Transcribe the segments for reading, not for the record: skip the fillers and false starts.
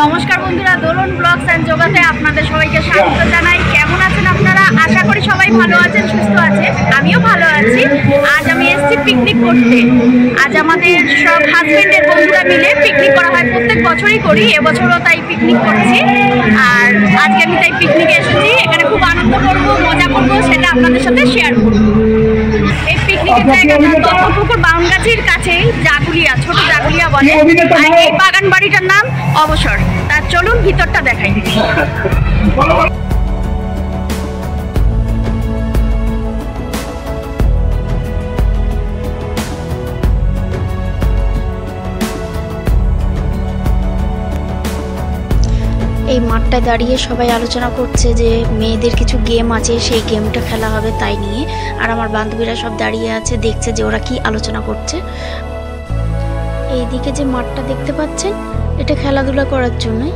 নমস্কার বন্ধুরা, দোলন blogs and যোগাতে আপনাদের সবাইকে স্বাগত জানাই। কেমন আছেন আপনারা? আশা করি সবাই ভালো আছেন, সুস্থ আছে। আমিও ভালো আছি। আজ আমি এসেছি পিকনিক করতে। আজ আমাদের সব হাজবেন্ডের বন্ধুরা মিলে পিকনিক করা হয়, প্রত্যেক বছরই করি, এবছরও তাই পিকনিক করছি। আর আজকে আমি তাই পিকনিকে এসেছি। এখানে খুব আনন্দ করবো, মজা করবো, সেটা আপনাদের সাথে শেয়ার করবো। এই পিকনিকের জায়গাটা দত্তপুকুর বাউনগাছির কাছেই জাগুলিয়া, ছোট জাগুলিয়া বলে। আর এই বাগান বাড়িটার নাম অবসর। তার চলুন ভিতরটা দেখাই। এই মাঠটায় দাঁড়িয়ে সবাই আলোচনা করছে যে মেয়েদের কিছু গেম আছে, সেই গেমটা খেলা হবে তাই নিয়ে। আর আমার বান্ধবীরা সব দাঁড়িয়ে আছে, দেখছে যে ওরা কি আলোচনা করছে। এইদিকে যে মাঠটা দেখতে পাচ্ছেন, এটা খেলাধুলা করার জন্যই।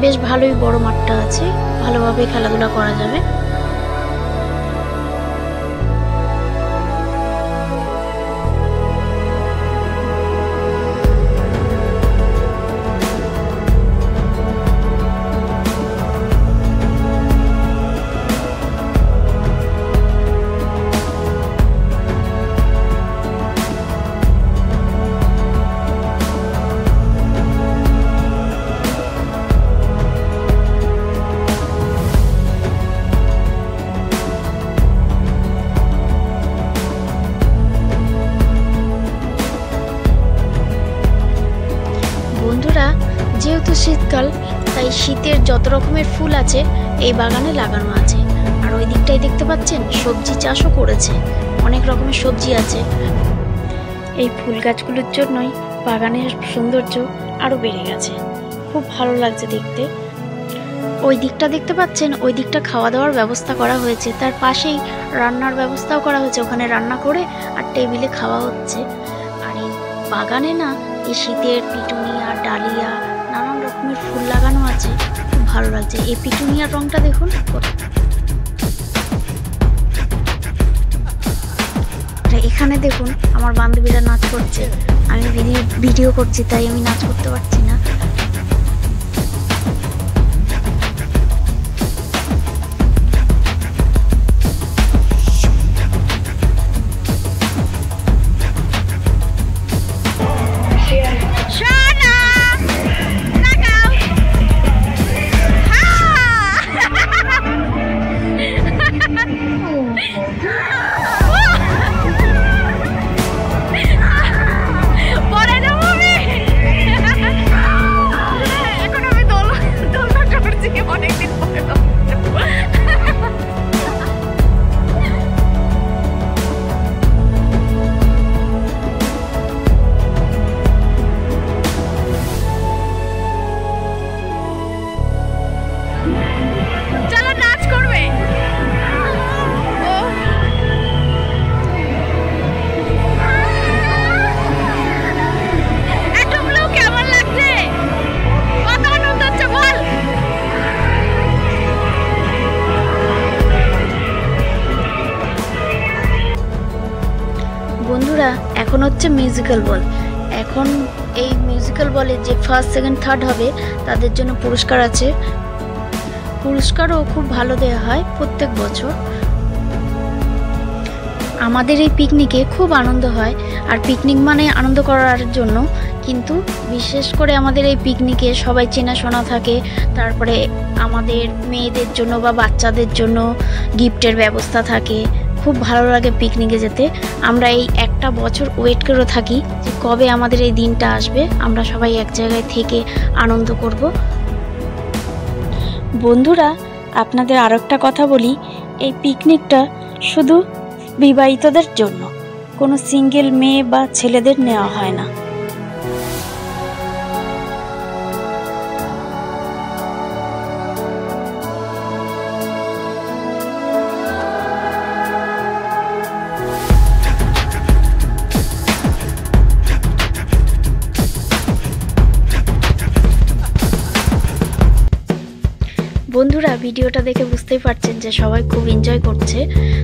বেশ ভালোই বড় মাঠটা আছে, ভালোভাবে খেলাধুলা করা যাবে। বন্ধুরা, যেহেতু শীতকাল, তাই শীতের যত রকমের ফুল আছে এই বাগানে লাগানো আছে। আর ওই দিকটাই দেখতে পাচ্ছেন সবজি চাষও করেছে, অনেক রকমের সবজি আছে। এই ফুল গাছগুলোর জন্যই বাগানের সৌন্দর্য আরও বেড়ে গেছে, খুব ভালো লাগছে দেখতে। ওই দিকটা দেখতে পাচ্ছেন, ওই দিকটা খাওয়া দাওয়ার ব্যবস্থা করা হয়েছে, তার পাশেই রান্নার ব্যবস্থাও করা হয়েছে। ওখানে রান্না করে আর টেবিলে খাওয়া হচ্ছে। আর এই বাগানে না, এই শীতের পিটুনিয়া, ডালিয়া, নানান রকমের ফুল লাগানো আছে, খুব ভালো লাগছে। এই পিটুনিয়ার রংটা দেখুন। এখানে দেখুন আমার বান্ধবীরা নাচ করছে। আমি ভিডিও করছি, তাই আমি নাচ করতে পারছি না। বন্ধুরা, এখন হচ্ছে মিউজিক্যাল বল। এখন এই মিউজিক্যাল বলে যে ফার্স্ট, সেকেন্ড, থার্ড হবে, তাদের জন্য পুরস্কার আছে। পুরস্কারও খুব ভালো দেওয়া হয় প্রত্যেক বছর। আমাদের এই পিকনিকে খুব আনন্দ হয়। আর পিকনিক মানে আনন্দ করার জন্য, কিন্তু বিশেষ করে আমাদের এই পিকনিকে সবাই চেনাশোনা থাকে। তারপরে আমাদের মেয়েদের জন্য বা বাচ্চাদের জন্য গিফটের ব্যবস্থা থাকে। খুব ভালো লাগে পিকনিকে যেতে। আমরা এই একটা বছর ওয়েট করে থাকি যে কবে আমাদের এই দিনটা আসবে, আমরা সবাই এক জায়গায় থেকে আনন্দ করব। বন্ধুরা, আপনাদের আরও একটা কথা বলি, এই পিকনিকটা শুধু বিবাহিতদের জন্য, কোনো সিঙ্গেল মেয়ে বা ছেলেদের নেওয়া হয় না। বন্ধুরা ভিডিওটা দেখে বুঝতেই পারছেন যে সবাই খুব এনজয় করছে।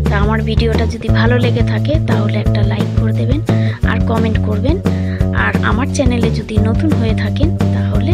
তা আমার ভিডিওটা যদি ভালো লেগে থাকে তাহলে একটা লাইক করে দেবেন আর কমেন্ট করবেন। আর আমার চ্যানেলে যদি নতুন হয়ে থাকেন তাহলে